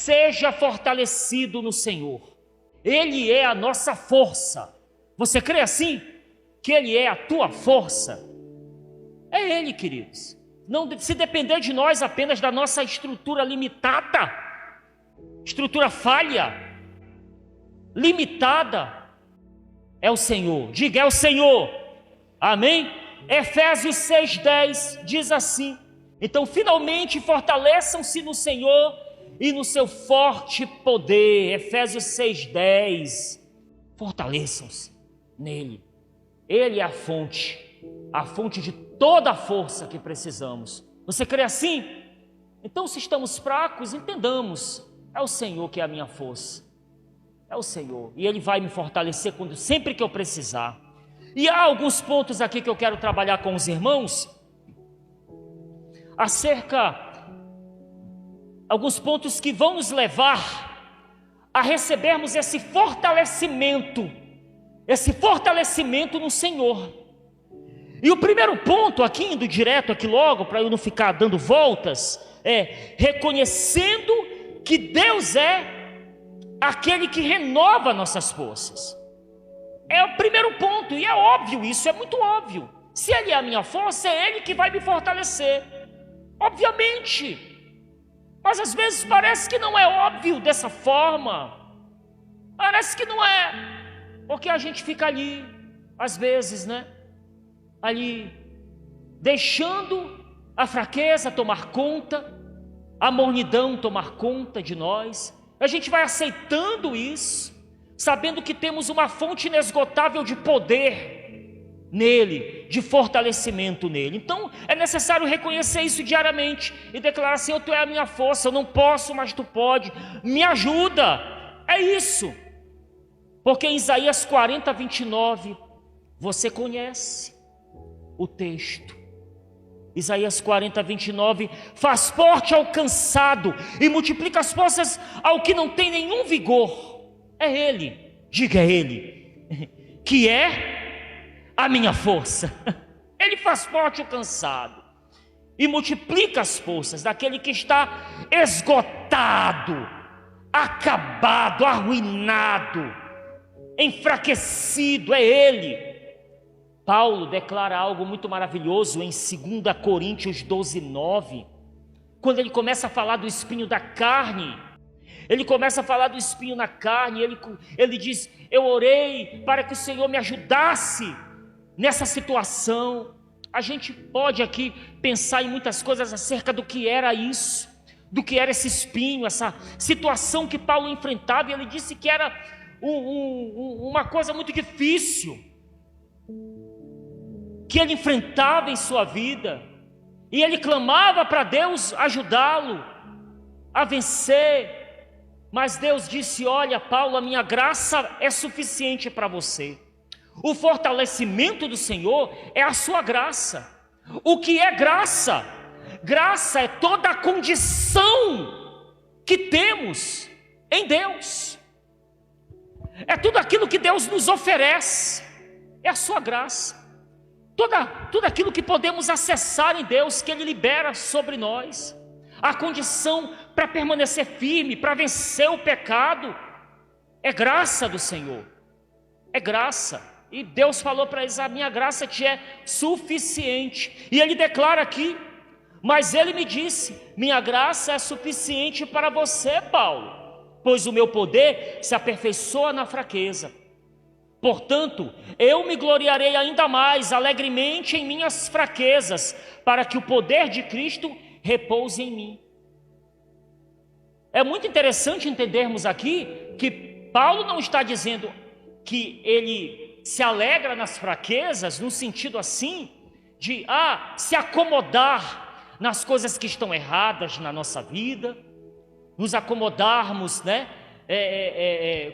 seja fortalecido no Senhor. Ele é a nossa força. Você crê assim? Que Ele é a tua força? É Ele, queridos. Não se depender de nós apenas da nossa estrutura limitada, estrutura falha, limitada, é o Senhor. Diga, é o Senhor. Amém? Efésios 6:10 diz assim: então finalmente fortaleçam-se no Senhor e no seu forte poder. Efésios 6:10. Fortaleçam-se nele. Ele é a fonte de toda a força que precisamos. Você crê assim? Então, se estamos fracos, entendamos, é o Senhor que é a minha força. É o Senhor, e Ele vai me fortalecer sempre que eu precisar. E há alguns pontos aqui que eu quero trabalhar com os irmãos, alguns pontos que vão nos levar a recebermos esse fortalecimento no Senhor. E o primeiro ponto, aqui indo direto aqui logo, para eu não ficar dando voltas, é reconhecendo que Deus é aquele que renova nossas forças. É o primeiro ponto, e é óbvio isso, é muito óbvio. Se Ele é a minha força, é Ele que vai me fortalecer, obviamente. Mas às vezes parece que não é óbvio dessa forma, parece que não é, porque a gente fica ali, às vezes, né? Ali, deixando a fraqueza tomar conta, a mornidão tomar conta de nós. A gente vai aceitando isso, sabendo que temos uma fonte inesgotável de poder nele, de fortalecimento nele. Então é necessário reconhecer isso diariamente e declarar: Senhor, Tu é a minha força, eu não posso, mas Tu pode, me ajuda. É isso, porque em Isaías 40:29, você conhece o texto. Isaías 40:29, faz forte ao cansado e multiplica as forças ao que não tem nenhum vigor. É Ele, diga, é Ele, que é a minha força. Ele faz forte o cansado e multiplica as forças daquele que está esgotado, acabado, arruinado, enfraquecido. É Ele. Paulo declara algo muito maravilhoso em 2 Coríntios 12:9, quando ele começa a falar do espinho da carne. Ele começa a falar do espinho na carne. Ele diz: eu orei para que o Senhor me ajudasse nessa situação. A gente pode aqui pensar em muitas coisas acerca do que era isso, do que era esse espinho, essa situação que Paulo enfrentava. E ele disse que era uma coisa muito difícil, que ele enfrentava em sua vida, e ele clamava para Deus ajudá-lo a vencer. Mas Deus disse: olha, Paulo, a minha graça é suficiente para você. O fortalecimento do Senhor é a sua graça. O que é graça? Graça é toda a condição que temos em Deus, é tudo aquilo que Deus nos oferece, é a sua graça. Tudo aquilo que podemos acessar em Deus, que Ele libera sobre nós, a condição para permanecer firme, para vencer o pecado, é graça do Senhor, é graça. E Deus falou para eles: a minha graça te é suficiente. E Ele declara aqui: mas Ele me disse, minha graça é suficiente para você, Paulo, pois o meu poder se aperfeiçoa na fraqueza. Portanto, eu me gloriarei ainda mais alegremente em minhas fraquezas, para que o poder de Cristo repouse em mim. É muito interessante entendermos aqui que Paulo não está dizendo que ele se alegra nas fraquezas, no sentido assim, de se acomodar nas coisas que estão erradas na nossa vida, nos acomodarmos, né?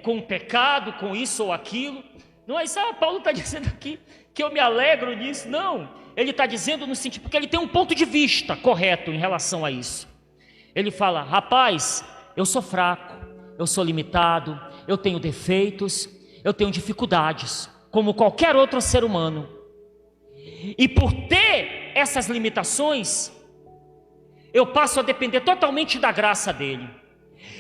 Com o pecado, com isso ou aquilo. Não é isso. Paulo está dizendo aqui que eu me alegro nisso. Não, ele está dizendo no sentido, porque ele tem um ponto de vista correto em relação a isso. Ele fala: rapaz, eu sou fraco, eu sou limitado, eu tenho defeitos, eu tenho dificuldades, como qualquer outro ser humano. E por ter essas limitações, eu passo a depender totalmente da graça dele.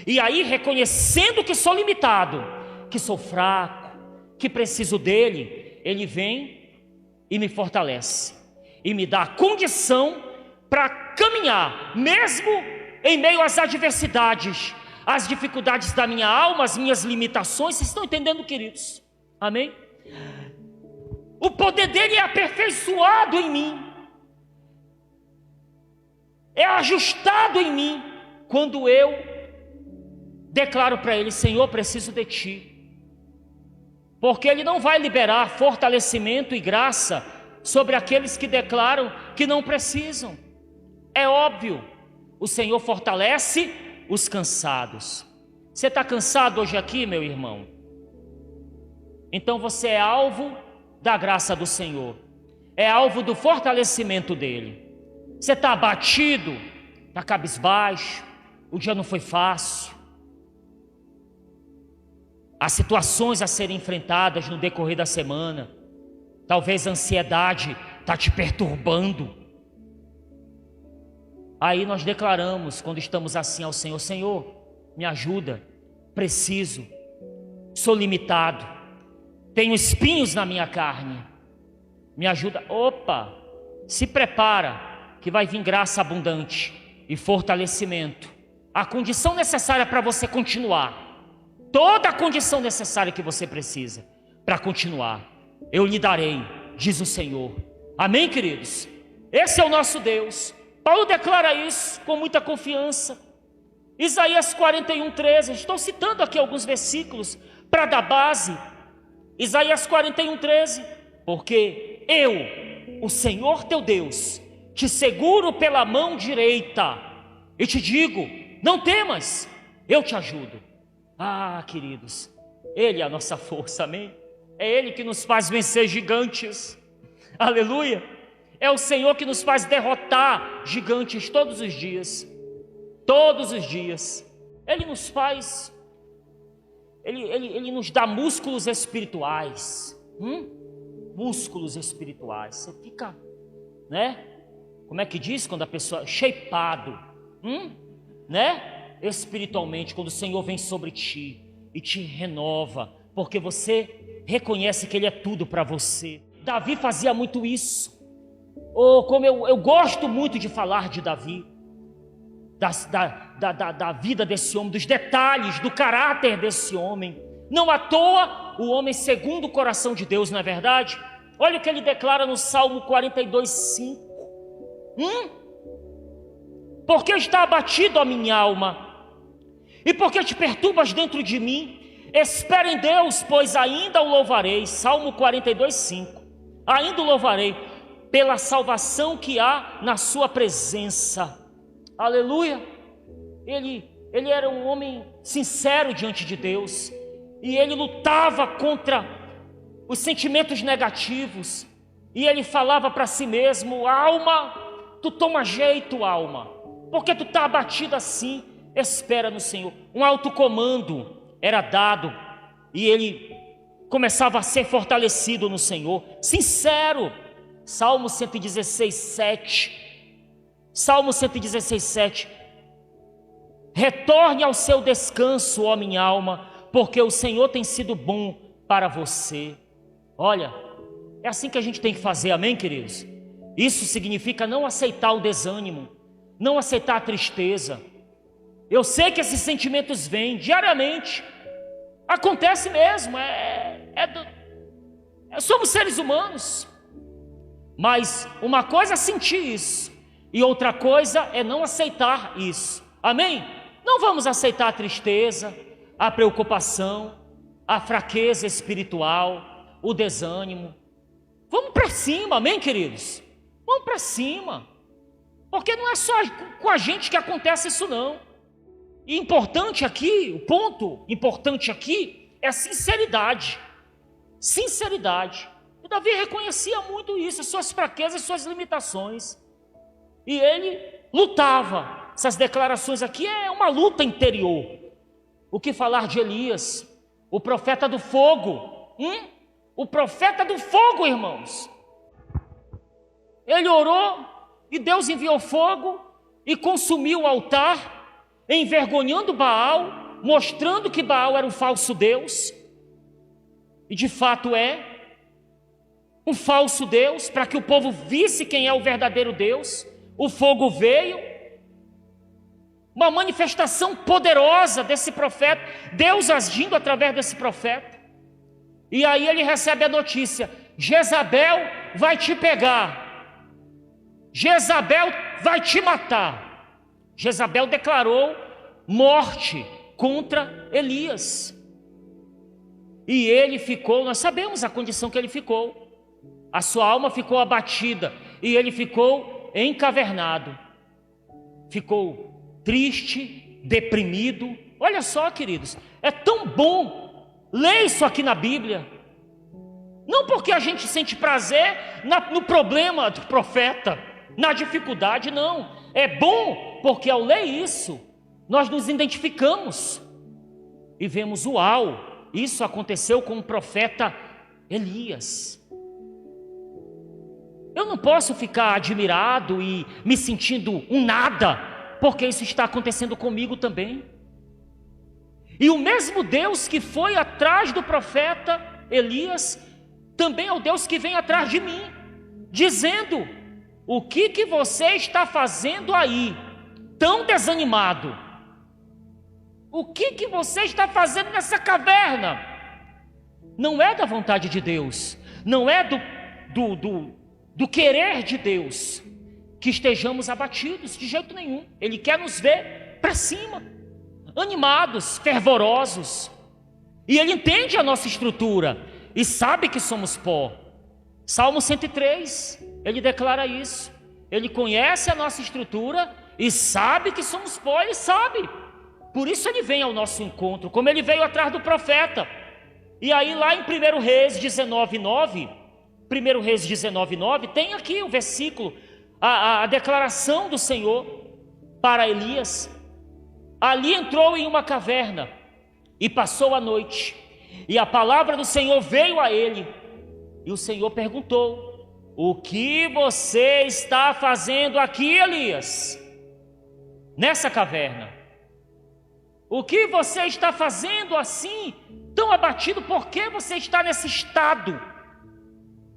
E aí, reconhecendo que sou limitado, que sou fraco, que preciso dele, ele vem e me fortalece e me dá a condição para caminhar, mesmo em meio às adversidades, às dificuldades da minha alma, as minhas limitações. Vocês estão entendendo, queridos? Amém? O poder dele é aperfeiçoado em mim, é ajustado em mim, quando eu declaro para ele: Senhor, preciso de ti. Porque ele não vai liberar fortalecimento e graça sobre aqueles que declaram que não precisam. É óbvio, o Senhor fortalece os cansados. Você está cansado hoje aqui, meu irmão? Então você é alvo da graça do Senhor, é alvo do fortalecimento dele. Você está abatido, está cabisbaixo, o dia não foi fácil, há situações a serem enfrentadas no decorrer da semana, talvez a ansiedade está te perturbando. Aí nós declaramos, quando estamos assim ao Senhor: Senhor, me ajuda, preciso, sou limitado, tenho espinhos na minha carne, me ajuda. Opa, se prepara, que vai vir graça abundante e fortalecimento, a condição necessária para você continuar, toda a condição necessária que você precisa para continuar, eu lhe darei, diz o Senhor. Amém, queridos? Esse é o nosso Deus. Paulo declara isso com muita confiança. Isaías 41:13, estou citando aqui alguns versículos para dar base. Isaías 41:13, porque eu, o Senhor teu Deus, te seguro pela mão direita e te digo: não temas, eu te ajudo. Ah, queridos, ele é a nossa força, amém? É ele que nos faz vencer gigantes, aleluia. É o Senhor que nos faz derrotar gigantes todos os dias. Todos os dias. Ele nos faz, Ele nos dá músculos espirituais. Músculos espirituais. Você fica, né? Como é que diz quando a pessoa... shapeado. Né? Espiritualmente, quando o Senhor vem sobre ti e te renova. Porque você reconhece que Ele é tudo para você. Davi fazia muito isso. Como eu gosto muito de falar de Davi, da vida desse homem, dos detalhes, do caráter desse homem. Não à toa, o homem segundo o coração de Deus, não é verdade? Olha o que ele declara no Salmo 42:5. Porque está abatido a minha alma, e porque te perturbas dentro de mim? Espera em Deus, pois ainda o louvarei. Salmo 42:5. Ainda o louvarei pela salvação que há na sua presença. Aleluia. Ele era um homem sincero diante de Deus, e ele lutava contra os sentimentos negativos, e ele falava para si mesmo: alma, tu toma jeito, alma, porque tu está abatido assim, espera no Senhor. Um alto comando era dado, e ele começava a ser fortalecido no Senhor, sincero. Salmo 116:7. Salmo 116:7. Retorne ao seu descanso, ó minha alma, porque o Senhor tem sido bom para você. Olha, é assim que a gente tem que fazer, amém, queridos? Isso significa não aceitar o desânimo, não aceitar a tristeza. Eu sei que esses sentimentos vêm diariamente, acontece mesmo, somos seres humanos. Mas uma coisa é sentir isso, e outra coisa é não aceitar isso, amém? Não vamos aceitar a tristeza, a preocupação, a fraqueza espiritual, o desânimo. Vamos para cima, amém, queridos? Vamos para cima, porque não é só com a gente que acontece isso, não. E importante aqui, o ponto importante aqui é a sinceridade. Sinceridade. E Davi reconhecia muito isso, as suas fraquezas, as suas limitações. E ele lutava. Essas declarações aqui é uma luta interior. O que falar de Elias, o profeta do fogo? O profeta do fogo, irmãos. Ele orou e Deus enviou fogo e consumiu o altar. envergonhando Baal, mostrando que Baal era um falso Deus, e de fato é um falso Deus, para que o povo visse quem é o verdadeiro Deus. O fogo veio, uma manifestação poderosa desse profeta, Deus agindo através desse profeta. E aí ele recebe a notícia: Jezabel vai te pegar, Jezabel vai te matar. Jezabel declarou morte contra Elias. E ele ficou, nós sabemos a condição que ele ficou. A sua alma ficou abatida e ele ficou encavernado. Ficou triste, deprimido. Olha só, queridos, é tão bom ler isso aqui na Bíblia. Não porque a gente sente prazer no problema do profeta, na dificuldade, não. É bom porque ao ler isso, nós nos identificamos e vemos: uau, isso aconteceu com o profeta Elias. Eu não posso ficar admirado e me sentindo um nada, porque isso está acontecendo comigo também. E o mesmo Deus que foi atrás do profeta Elias, também é o Deus que vem atrás de mim, dizendo: o que você está fazendo aí, tão desanimado? O que você está fazendo nessa caverna? Não é da vontade de Deus, não é do querer de Deus que estejamos abatidos, de jeito nenhum. Ele quer nos ver para cima, animados, fervorosos. E Ele entende a nossa estrutura e sabe que somos pó. Salmo 103, ele declara isso. Ele conhece a nossa estrutura e sabe que somos pó, Ele sabe. Por isso Ele vem ao nosso encontro, como Ele veio atrás do profeta. E aí lá em 1 Reis 19:9, 1 Reis 19:9, tem aqui o versículo, a declaração do Senhor para Elias. Ali entrou em uma caverna e passou a noite, e a palavra do Senhor veio a ele, e o Senhor perguntou: o que você está fazendo aqui, Elias, nessa caverna? O que você está fazendo assim, tão abatido? Por que você está nesse estado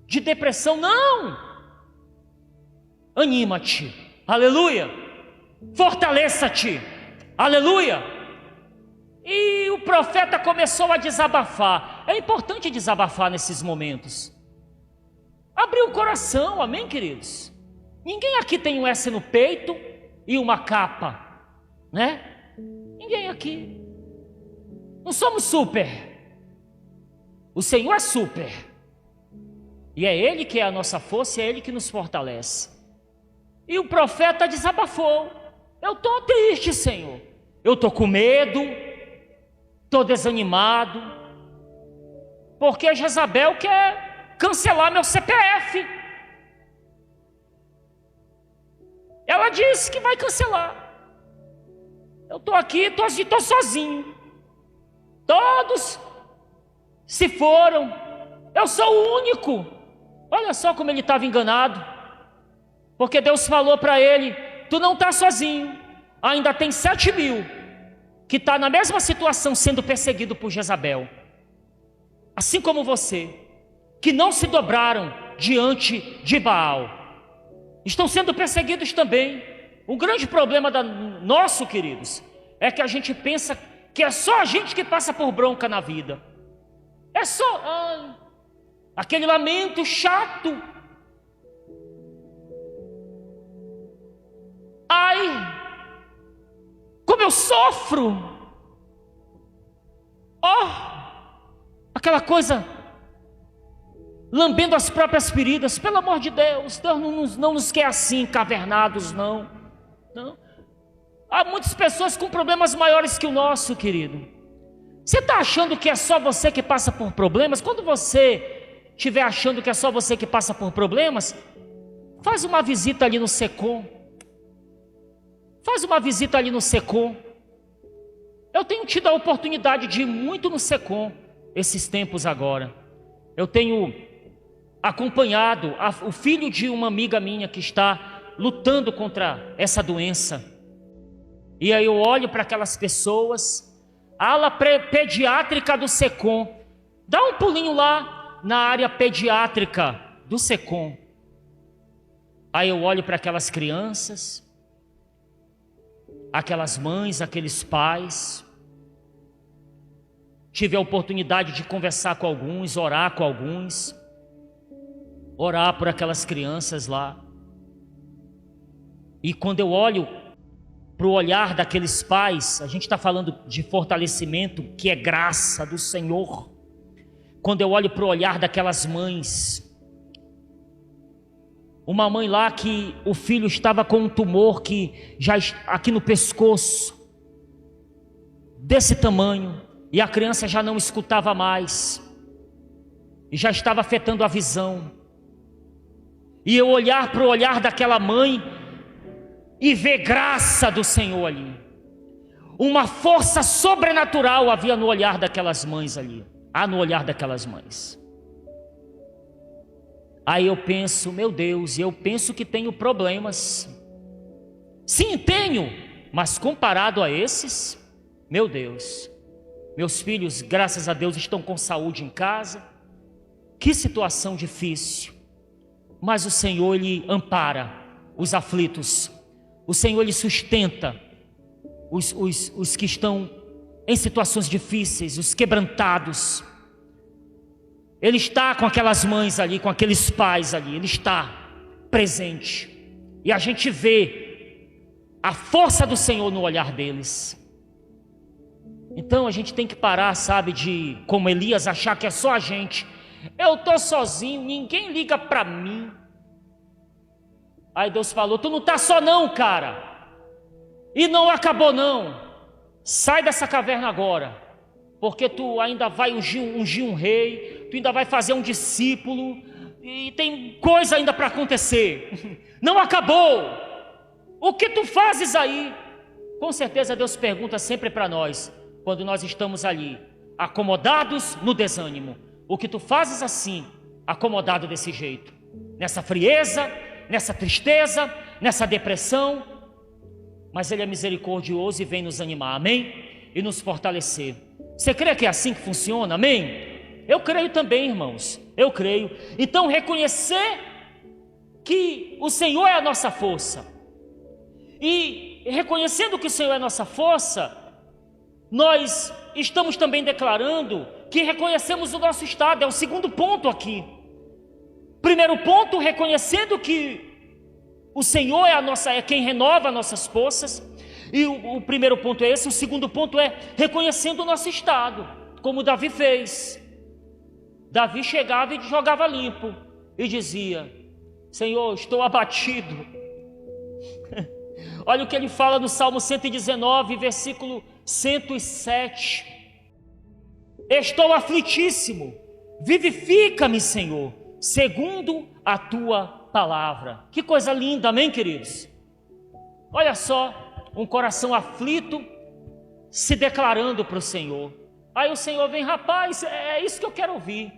de depressão? Não! Anima-te, aleluia! Fortaleça-te, aleluia! E o profeta começou a desabafar. É importante desabafar nesses momentos. Abrir o coração, amém, queridos? Ninguém aqui tem um S no peito e uma capa, né? Ninguém aqui. Não somos super. O Senhor é super. E é Ele que é a nossa força, e é Ele que nos fortalece. E o profeta desabafou: eu estou triste, Senhor. Eu estou com medo, estou desanimado, porque Jezabel quer cancelar meu CPF. Ela disse que vai cancelar. Eu estou aqui, estou sozinho. Todos se foram. Eu sou o único. Olha só como ele estava enganado. Porque Deus falou para ele: tu não está sozinho. Ainda tem 7.000 que está na mesma situação, sendo perseguido por Jezabel. Assim como você, que não se dobraram diante de Baal, estão sendo perseguidos também. O grande problema nosso, queridos, é que a gente pensa que é só a gente que passa por bronca na vida. É só aquele lamento chato. Ai, como eu sofro. Aquela coisa, lambendo as próprias feridas. Pelo amor de Deus, Deus não nos quer assim, encavernados, não. Há muitas pessoas com problemas maiores que o nosso, querido. Você está achando que é só você que passa por problemas? Quando você estiver achando que é só você que passa por problemas, faz uma visita ali no Secom. Faz uma visita ali no Secom. Eu tenho tido a oportunidade de ir muito no Secom esses tempos agora. Eu tenho acompanhado o filho de uma amiga minha que está lutando contra essa doença. E aí eu olho para aquelas pessoas, ala pediátrica do SECOM. Dá um pulinho lá na área pediátrica do SECOM. Aí eu olho para aquelas crianças, aquelas mães, aqueles pais. Tive a oportunidade de conversar com alguns, orar com alguns, orar por aquelas crianças lá. E quando eu olho para o olhar daqueles pais, a gente está falando de fortalecimento, que é graça do Senhor. Quando eu olho para o olhar daquelas mães, uma mãe lá que o filho estava com um tumor que já aqui no pescoço, desse tamanho, e a criança já não escutava mais, e já estava afetando a visão. E eu olhar para o olhar daquela mãe e ver graça do Senhor ali. Uma força sobrenatural havia no olhar daquelas mães ali. Há no olhar daquelas mães. Aí eu penso, meu Deus, eu penso que tenho problemas. Sim, tenho, mas comparado a esses, meu Deus. Meus filhos, graças a Deus, estão com saúde em casa. Que situação difícil. Mas o Senhor, Ele ampara os aflitos. O Senhor, Ele sustenta os que estão em situações difíceis, os quebrantados. Ele está com aquelas mães ali, com aqueles pais ali. Ele está presente. E a gente vê a força do Senhor no olhar deles. Então a gente tem que parar, sabe, de, como Elias, achar que é só a gente. Eu estou sozinho, ninguém liga para mim. Aí Deus falou, tu não está só não, cara. E não acabou não. Sai dessa caverna agora. Porque tu ainda vai ungir um rei. Tu ainda vai fazer um discípulo. E tem coisa ainda para acontecer. Não acabou. O que tu fazes aí? Com certeza Deus pergunta sempre para nós. Quando nós estamos ali, acomodados no desânimo. O que tu fazes assim, acomodado desse jeito? Nessa frieza, nessa tristeza, nessa depressão. Mas Ele é misericordioso e vem nos animar, amém? E nos fortalecer. Você crê que é assim que funciona, amém? Eu creio também, irmãos, eu creio. Então reconhecer que o Senhor é a nossa força. E reconhecendo que o Senhor é a nossa força, nós estamos também declarando que reconhecemos o nosso estado. É o segundo ponto aqui. Primeiro ponto, reconhecendo que o Senhor é quem renova nossas forças. E o primeiro ponto é esse. O segundo ponto é reconhecendo o nosso estado, como Davi fez. Davi chegava e jogava limpo e dizia: Senhor, estou abatido. Olha o que ele fala no Salmo 119, versículo 107. Estou aflitíssimo, vivifica-me, Senhor, segundo a tua palavra. Que coisa linda, amém, queridos? Olha só, um coração aflito se declarando para o Senhor. Aí o Senhor vem, rapaz, é isso que eu quero ouvir.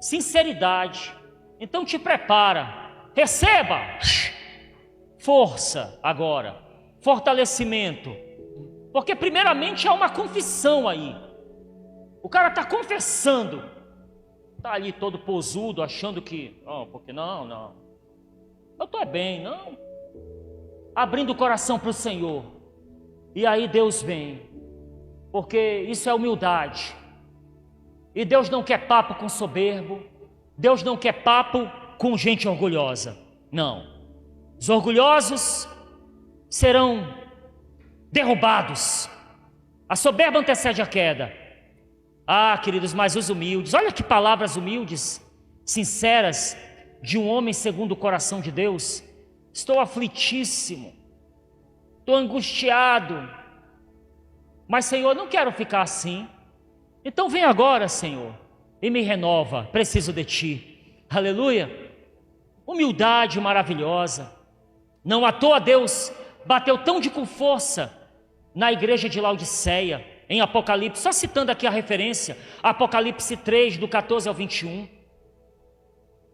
Sinceridade. Então te prepara, receba força agora, fortalecimento. Porque primeiramente há uma confissão aí. O cara está confessando. Está ali todo posudo, achando que, porque não. Eu estou bem, não. Abrindo o coração para o Senhor. E aí Deus vem. Porque isso é humildade. E Deus não quer papo com soberbo. Deus não quer papo com gente orgulhosa. Não. Os orgulhosos serão derrubados. A soberba antecede a queda. Ah, queridos, mas os humildes, olha que palavras humildes, sinceras, de um homem segundo o coração de Deus. Estou aflitíssimo, estou angustiado, mas Senhor, não quero ficar assim. Então vem agora, Senhor, e me renova, preciso de Ti. Aleluia. Humildade maravilhosa. Não à toa Deus bateu tão com força na igreja de Laodiceia, em Apocalipse, só citando aqui a referência, Apocalipse 3, do 14 ao 21.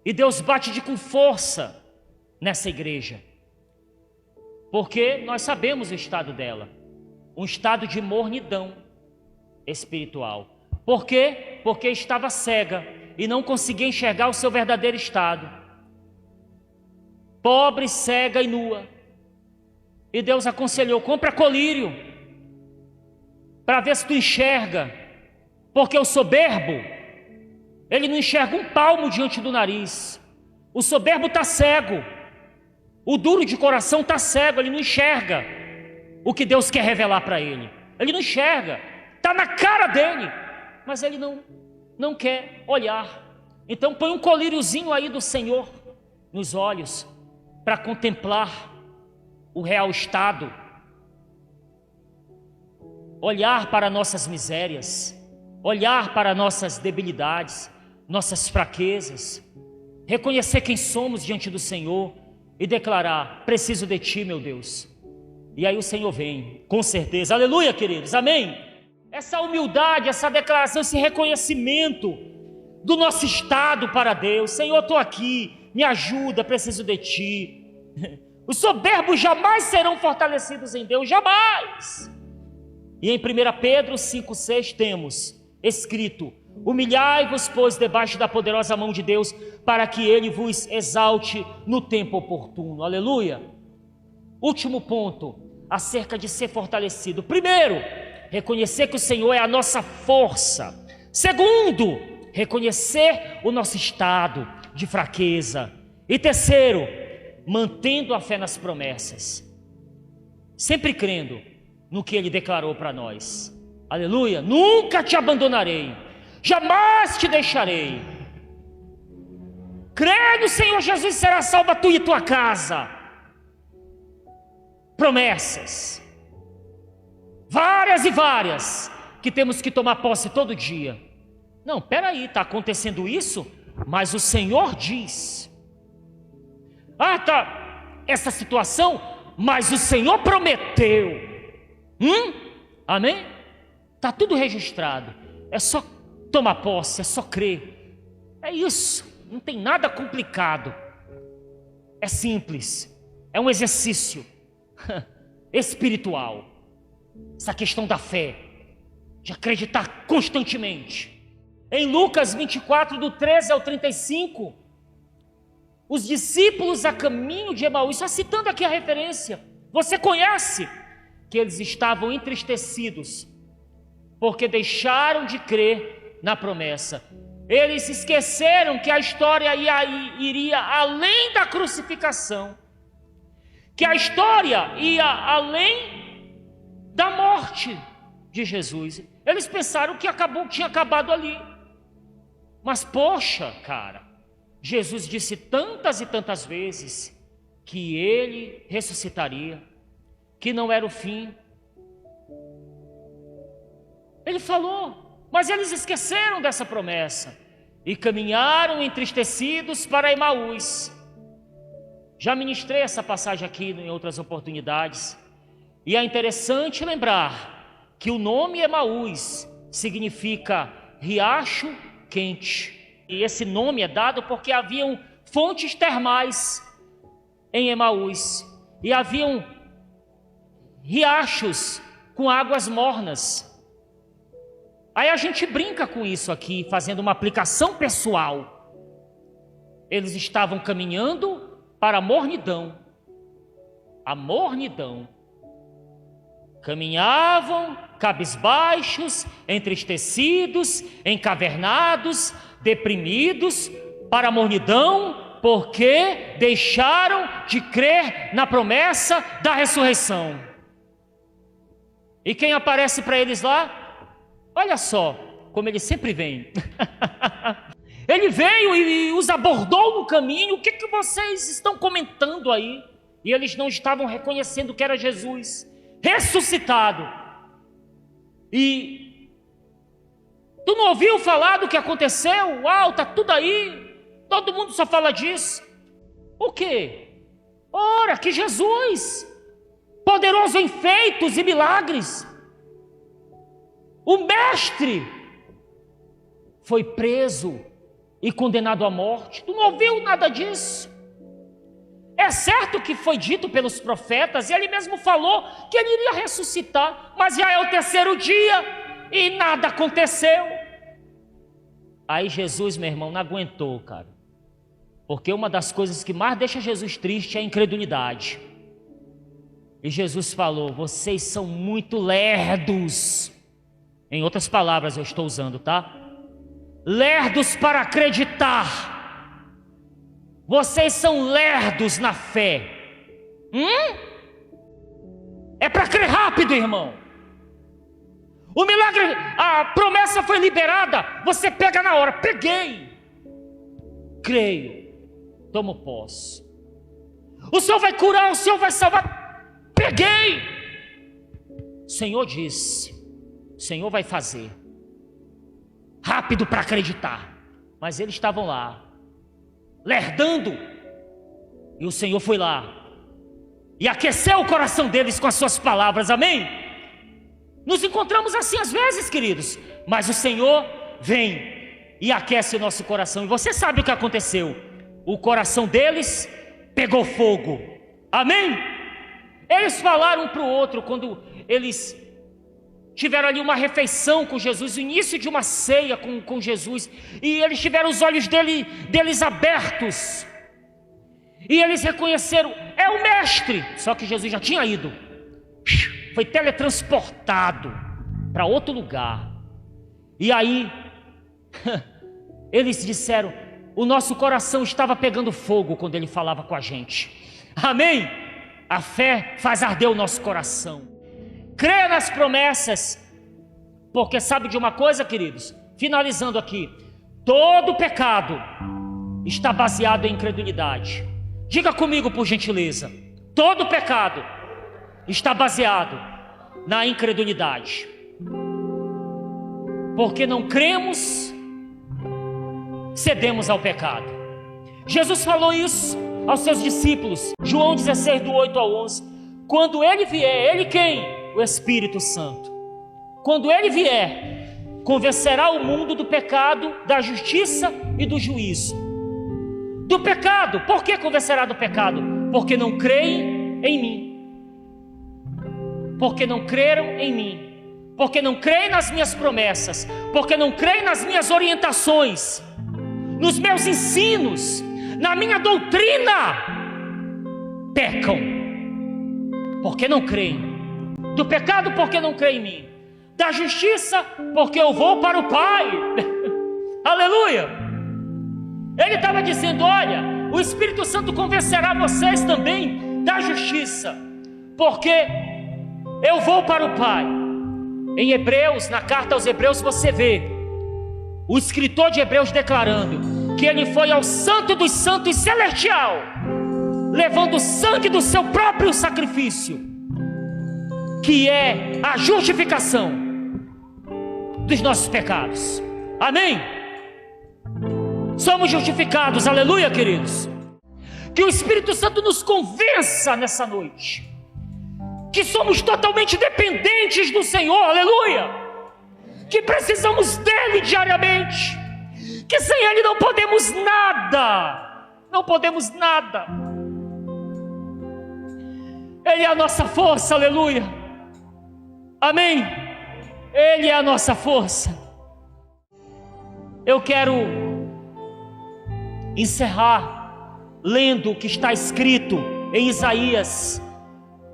E Deus bate com força nessa igreja. porque nós sabemos o estado dela, um estado de mornidão espiritual. Por quê? Porque estava cega e não conseguia enxergar o seu verdadeiro estado. Pobre, cega e nua. E Deus aconselhou: compra colírio, para ver se tu enxerga. Porque o soberbo, ele não enxerga um palmo diante do nariz. O soberbo está cego. O duro de coração está cego, ele não enxerga o que Deus quer revelar para ele. Ele não enxerga, está na cara dele, mas ele não quer olhar. Então põe um colíriozinho aí do Senhor nos olhos, para contemplar o real estado, olhar para nossas misérias, olhar para nossas debilidades, nossas fraquezas, reconhecer quem somos diante do Senhor e declarar: preciso de Ti, meu Deus. E aí o Senhor vem, com certeza. Aleluia, queridos, amém? Essa humildade, essa declaração, esse reconhecimento do nosso estado para Deus: Senhor, estou aqui, me ajuda, preciso de Ti. Os soberbos jamais serão fortalecidos em Deus, jamais. E em 1 Pedro 5,6 temos escrito: humilhai-vos, pois, debaixo da poderosa mão de Deus, para que Ele vos exalte no tempo oportuno. Aleluia. Último ponto acerca de ser fortalecido: primeiro, reconhecer que o Senhor é a nossa força. Segundo, reconhecer o nosso estado de fraqueza. E terceiro, mantendo a fé nas promessas, sempre crendo no que Ele declarou para nós. Aleluia. Nunca te abandonarei, jamais te deixarei. Crê no Senhor Jesus, será salva tu e tua casa. Promessas, várias e várias, que temos que tomar posse todo dia. Não, peraí, está acontecendo isso, mas o Senhor diz. Tá, essa situação, mas o Senhor prometeu. Amém? Está tudo registrado, é só tomar posse, é só crer. É isso, não tem nada complicado. É simples, é um exercício espiritual, essa questão da fé, de acreditar constantemente. Em Lucas 24, do 13 ao 35, os discípulos a caminho de Emaús, só citando aqui a referência, você conhece, que eles estavam entristecidos, porque deixaram de crer na promessa. Eles esqueceram que a história iria além da crucificação, que a história ia além da morte de Jesus. Eles pensaram que tinha acabado ali. Mas poxa, cara, Jesus disse tantas e tantas vezes que Ele ressuscitaria, que não era o fim. Ele falou, mas eles esqueceram dessa promessa e caminharam entristecidos para Emaús. Já ministrei essa passagem aqui em outras oportunidades, e é interessante lembrar que o nome Emaús significa riacho quente, e esse nome é dado porque haviam fontes termais em Emaús, e haviam riachos com águas mornas. Aí a gente brinca com isso aqui, fazendo uma aplicação pessoal. Eles estavam caminhando para a mornidão. Caminhavam cabisbaixos, entristecidos, encavernados, deprimidos, para a mornidão, porque deixaram de crer na promessa da ressurreição. E quem aparece para eles lá? Olha só, como ele sempre vem. Ele veio e os abordou no caminho. O que vocês estão comentando aí? E eles não estavam reconhecendo que era Jesus ressuscitado. E tu não ouviu falar do que aconteceu? Uau, tá tudo aí, todo mundo só fala disso. O quê? Ora, que Jesus, poderoso em feitos e milagres, o mestre, foi preso e condenado à morte. Tu não ouviu nada disso? É certo que foi dito pelos profetas, e ele mesmo falou que ele iria ressuscitar, mas já é o terceiro dia e nada aconteceu. Aí Jesus, meu irmão, não aguentou, cara. Porque uma das coisas que mais deixa Jesus triste é a incredulidade. E Jesus falou: vocês são muito lerdos. Em outras palavras eu estou usando, tá? Lerdos para acreditar. Vocês são lerdos na fé. É para crer rápido, irmão. O milagre, a promessa foi liberada, você pega na hora. Peguei, creio, tomo posse. O Senhor vai curar, o Senhor vai salvar. Peguei. O Senhor disse, o Senhor vai fazer. Rápido para acreditar. Mas eles estavam lá, lerdando, e o Senhor foi lá e aqueceu o coração deles com as suas palavras, amém? Nos encontramos assim às vezes, queridos, mas o Senhor vem e aquece o nosso coração, e você sabe o que aconteceu, o coração deles pegou fogo, amém? Eles falaram um para o outro, quando eles tiveram ali uma refeição com Jesus, o início de uma ceia com Jesus, e eles tiveram os olhos deles abertos, e eles reconheceram, é o mestre, só que Jesus já tinha ido, foi teletransportado para outro lugar, e aí, eles disseram, o nosso coração estava pegando fogo quando ele falava com a gente, amém? A fé faz arder o nosso coração. Creia nas promessas, porque sabe de uma coisa, queridos? Finalizando aqui, todo pecado está baseado em incredulidade. Diga comigo, por gentileza. Todo pecado está baseado na incredulidade. Porque não cremos, cedemos ao pecado. Jesus falou isso aos seus discípulos, João 16, do 8 ao 11. Quando ele vier, ele quem? O Espírito Santo. Quando ele vier, convencerá o mundo do pecado, da justiça e do juízo. Do pecado, por que convencerá do pecado? Porque não creem em mim. Porque não creram em mim. Porque não creem nas minhas promessas. Porque não creem nas minhas orientações, nos meus ensinos, na minha doutrina. Pecam. Porque não creem. Do pecado, porque não crê em mim. Da justiça, porque eu vou para o Pai. Aleluia. Ele estava dizendo, olha, o Espírito Santo convencerá vocês também da justiça, porque eu vou para o Pai. Em Hebreus, na carta aos Hebreus, você vê o escritor de Hebreus declarando que ele foi ao Santo dos Santos celestial, levando o sangue do seu próprio sacrifício, que é a justificação dos nossos pecados. Amém? Somos justificados, aleluia, queridos. Que o Espírito Santo nos convença nessa noite que somos totalmente dependentes do Senhor, aleluia. Que precisamos dele diariamente, que sem ele não podemos nada, não podemos nada. Ele é a nossa força, aleluia. Amém? Ele é a nossa força. Eu quero encerrar lendo o que está escrito em Isaías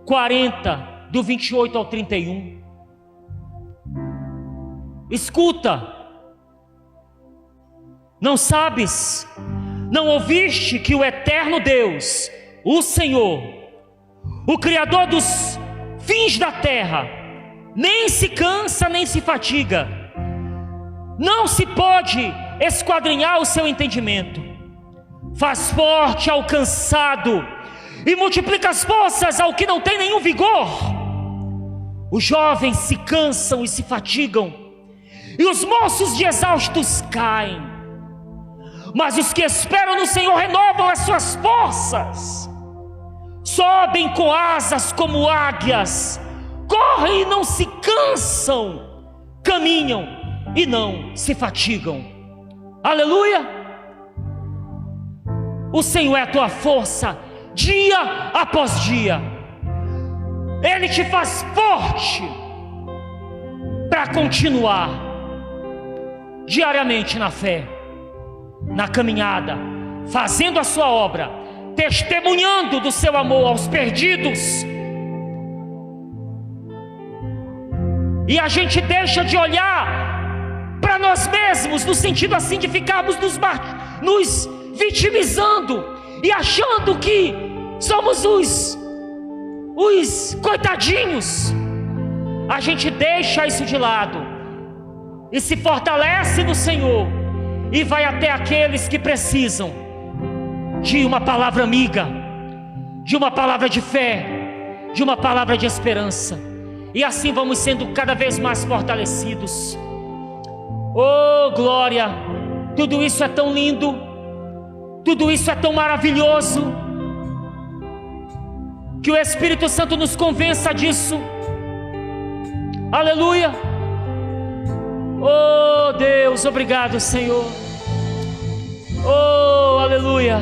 40, do 28 ao 31. Escuta. Não sabes, não ouviste que o eterno Deus, o Senhor, o Criador dos fins da terra, nem se cansa nem se fatiga, não se pode esquadrinhar o seu entendimento, faz forte ao cansado e multiplica as forças ao que não tem nenhum vigor. Os jovens se cansam e se fatigam, e os moços de exaustos caem, mas os que esperam no Senhor renovam as suas forças, sobem com asas como águias, correm e não se cansam, caminham e não se fatigam. Aleluia! O Senhor é a tua força dia após dia. Ele te faz forte para continuar diariamente na fé, na caminhada, fazendo a sua obra, testemunhando do seu amor aos perdidos. E a gente deixa de olhar para nós mesmos, no sentido assim de ficarmos nos vitimizando e achando que somos os coitadinhos. A gente deixa isso de lado e se fortalece no Senhor e vai até aqueles que precisam de uma palavra amiga, de uma palavra de fé, de uma palavra de esperança. E assim vamos sendo cada vez mais fortalecidos. Oh, glória! Tudo isso é tão lindo, tudo isso é tão maravilhoso, que o Espírito Santo nos convença disso. Aleluia! Oh Deus, obrigado, Senhor. Oh, aleluia!